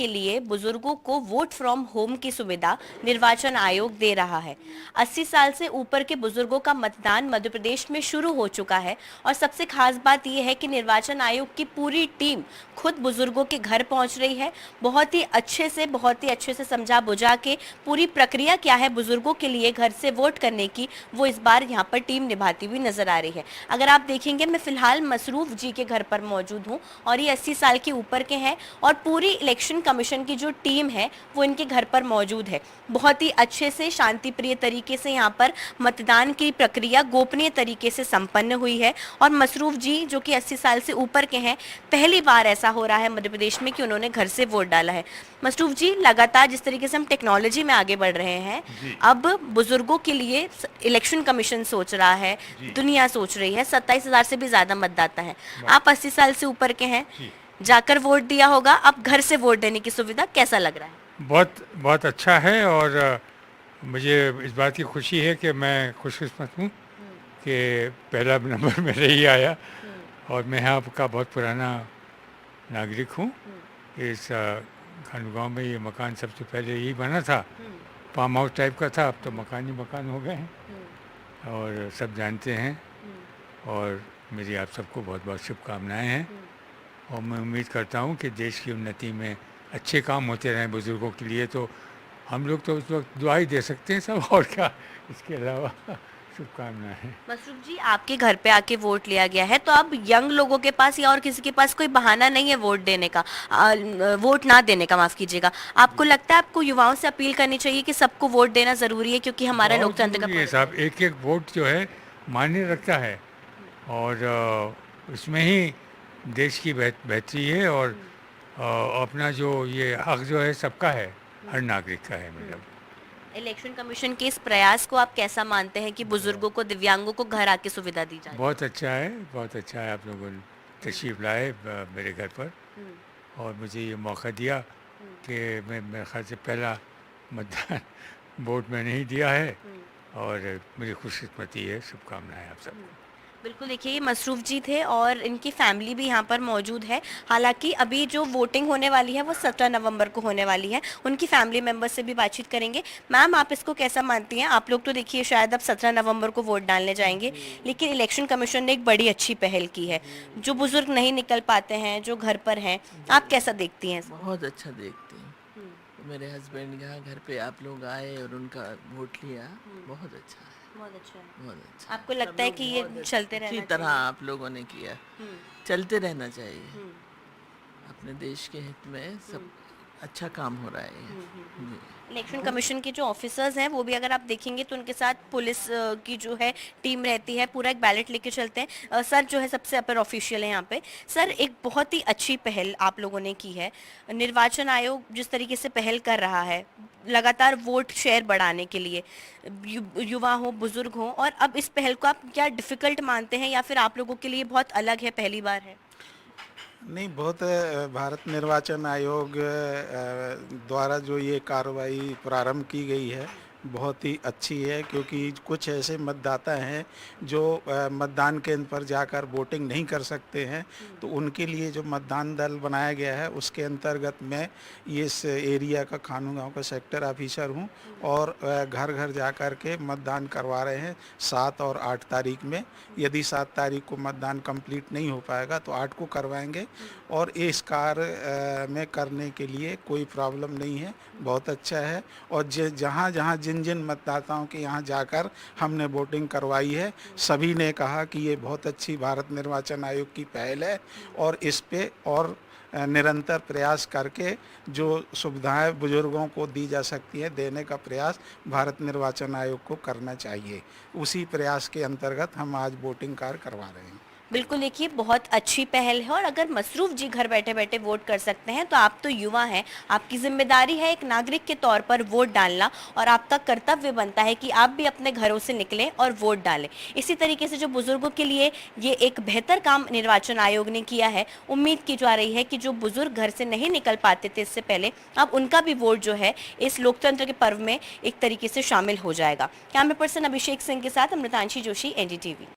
के लिए बुजुर्गों को वोट फ्रॉम होम की सुविधा निर्वाचन आयोग दे रहा है। 80 साल से ऊपर के बुजुर्गों का मतदान मध्य प्रदेश में शुरू हो चुका है और सबसे खास बात यह है कि निर्वाचन आयोग की पूरी टीम खुद बुजुर्गों के घर पहुंच रही है। बहुत ही अच्छे से समझा बुझा के पूरी प्रक्रिया क्या है बुजुर्गों के लिए घर से वोट करने की, वो इस बार यहाँ पर टीम निभाती हुई नजर आ रही है। अगर आप देखेंगे, मैं फिलहाल मसरूफ जी के घर पर मौजूद हूँ और ये 80 साल के ऊपर के हैं और पूरी इलेक्शन कमीशन की जो टीम है वो इनके घर पर मौजूद है। बहुत ही अच्छे से शांति प्रिय तरीके से यहाँ पर मतदान की प्रक्रिया गोपनीय तरीके से संपन्न हुई है और मसरूफ जी जो कि 80 साल से ऊपर के हैं, पहली बार ऐसा हो रहा है मध्य प्रदेश में कि उन्होंने घर से वोट डाला है। मसरूफ जी, लगातार जिस तरीके से हम टेक्नोलॉजी में आगे बढ़ रहे हैं, अब बुजुर्गों के लिए इलेक्शन कमीशन सोच रहा है, दुनिया सोच रही है। 27,000 से भी ज्यादा मतदाता है। आप 80 साल से ऊपर के हैं, जाकर वोट दिया होगा, अब घर से वोट देने की सुविधा कैसा लग रहा है? बहुत बहुत अच्छा है और मुझे इस बात की खुशी है कि मैं खुशकिस्मत हूँ कि पहला नंबर मेरे ही आया और मैं यहाँ का बहुत पुराना नागरिक हूँ। इस खानगांव में ये मकान सबसे पहले यही बना था, फार्म हाउस टाइप का था, अब तो मकान ही मकान हो गए हैं और सब जानते हैं। और मेरी आप सबको बहुत बहुत शुभकामनाएँ हैं और मैं उम्मीद करता हूँ कि देश की उन्नति में अच्छे काम होते रहें बुज़ुर्गों के लिए। तो हम लोग तो उस वक्त दुआ ही दे सकते हैं सब, और क्या इसके अलावा शुभकामनाएं हैं। मसरूफ जी, आपके घर पे आके वोट लिया गया है, तो अब यंग लोगों के पास या और किसी के पास कोई बहाना नहीं है वोट देने का, वोट ना देने का, माफ कीजिएगा। आपको लगता है आपको युवाओं से अपील करनी चाहिए कि सबको वोट देना जरूरी है क्योंकि हमारा लोकतंत्र का साहब एक एक वोट जो है मायने रखता है और उसमें ही देश की बेहतरी है और अपना जो ये हक जो है सबका है, हर नागरिक का है। मतलब इलेक्शन कमीशन के इस प्रयास को आप कैसा मानते हैं कि बुजुर्गों को, दिव्यांगों को घर आके सुविधा दी जाए? बहुत अच्छा है, बहुत अच्छा है। आप लोगों ने तशरीफ़ लाए मेरे घर पर और मुझे ये मौका दिया कि मैं मेरे ख्याल से पहला मतदान वोट मैंने ही दिया है और मेरी खुशकिस्मती है। शुभकामनाएं आप सबको। बिल्कुल, देखिए ये मसरूफ जी थे और इनकी फैमिली भी यहाँ पर मौजूद है। हालांकि अभी जो वोटिंग होने वाली है वो 17 नवंबर को होने वाली है। उनकी फैमिली मेंबर से भी बातचीत करेंगे। मैम, आप इसको कैसा मानती हैं? आप लोग तो देखिए शायद अब 17 नवंबर को वोट डालने जाएंगे, लेकिन इलेक्शन कमीशन ने एक बड़ी अच्छी पहल की है। जो बुजुर्ग नहीं निकल पाते हैं, जो घर पर हैं, आप कैसा देखती हैं? बहुत अच्छा देखती हूँ। मेरे हस्बैंड यहाँ घर पे आप लोग आए और उनका वोट लिया, बहुत अच्छा है। बहुत अच्छा है। बहुत अच्छा। आपको लगता है कि ये चलते रहना इसी तरह आप लोगों ने किया, चलते रहना चाहिए। अपने देश के हित में सब अच्छा काम हो रहा है। इलेक्शन कमीशन के जो ऑफिसर्स हैं वो भी अगर आप देखेंगे तो उनके साथ पुलिस की जो है टीम रहती है, पूरा एक बैलेट लेके चलते हैं। सर जो है सबसे अपर ऑफिशियल है यहाँ पे। सर, एक बहुत ही अच्छी पहल आप लोगों ने की है। निर्वाचन आयोग जिस तरीके से पहल कर रहा है लगातार वोट शेयर बढ़ाने के लिए, युवा हो, बुजुर्ग हो, और अब इस पहल को आप क्या डिफिकल्ट मानते हैं या फिर आप लोगों के लिए बहुत अलग है, पहली बार है? नहीं, बहुत भारत निर्वाचन आयोग द्वारा जो ये कार्रवाई प्रारंभ की गई है बहुत ही अच्छी है, क्योंकि कुछ ऐसे मतदाता हैं जो मतदान केंद्र पर जाकर वोटिंग नहीं कर सकते हैं, तो उनके लिए जो मतदान दल बनाया गया है उसके अंतर्गत मैं ये इस एरिया का खानगांव का सेक्टर ऑफिसर हूं और घर घर जाकर के मतदान करवा रहे हैं 7 और 8 तारीख में। यदि 7 तारीख को मतदान कंप्लीट नहीं हो पाएगा तो 8 को करवाएंगे और इस कार्य में करने के लिए कोई प्रॉब्लम नहीं है, बहुत अच्छा है। और जहाँ जहाँ जिन जिन मतदाताओं के यहाँ जाकर हमने वोटिंग करवाई है, सभी ने कहा कि ये बहुत अच्छी भारत निर्वाचन आयोग की पहल है और इस पे और निरंतर प्रयास करके जो सुविधाएं बुजुर्गों को दी जा सकती है देने का प्रयास भारत निर्वाचन आयोग को करना चाहिए। उसी प्रयास के अंतर्गत हम आज वोटिंग कार्य करवा रहे हैं। बिल्कुल, देखिए बहुत अच्छी पहल है और अगर मसरूफ जी घर बैठे बैठे वोट कर सकते हैं तो आप तो युवा हैं, आपकी जिम्मेदारी है एक नागरिक के तौर पर वोट डालना और आपका कर्तव्य बनता है कि आप भी अपने घरों से निकलें और वोट डालें। इसी तरीके से जो बुजुर्गों के लिए ये एक बेहतर काम निर्वाचन आयोग ने किया है, उम्मीद की जा रही है कि जो बुजुर्ग घर से नहीं निकल पाते थे इससे पहले, अब उनका भी वोट जो है इस लोकतंत्र के पर्व में एक तरीके से शामिल हो जाएगा। कैमरा पर्सन अभिषेक सिंह के साथ अमृतांशी जोशी, NDTV।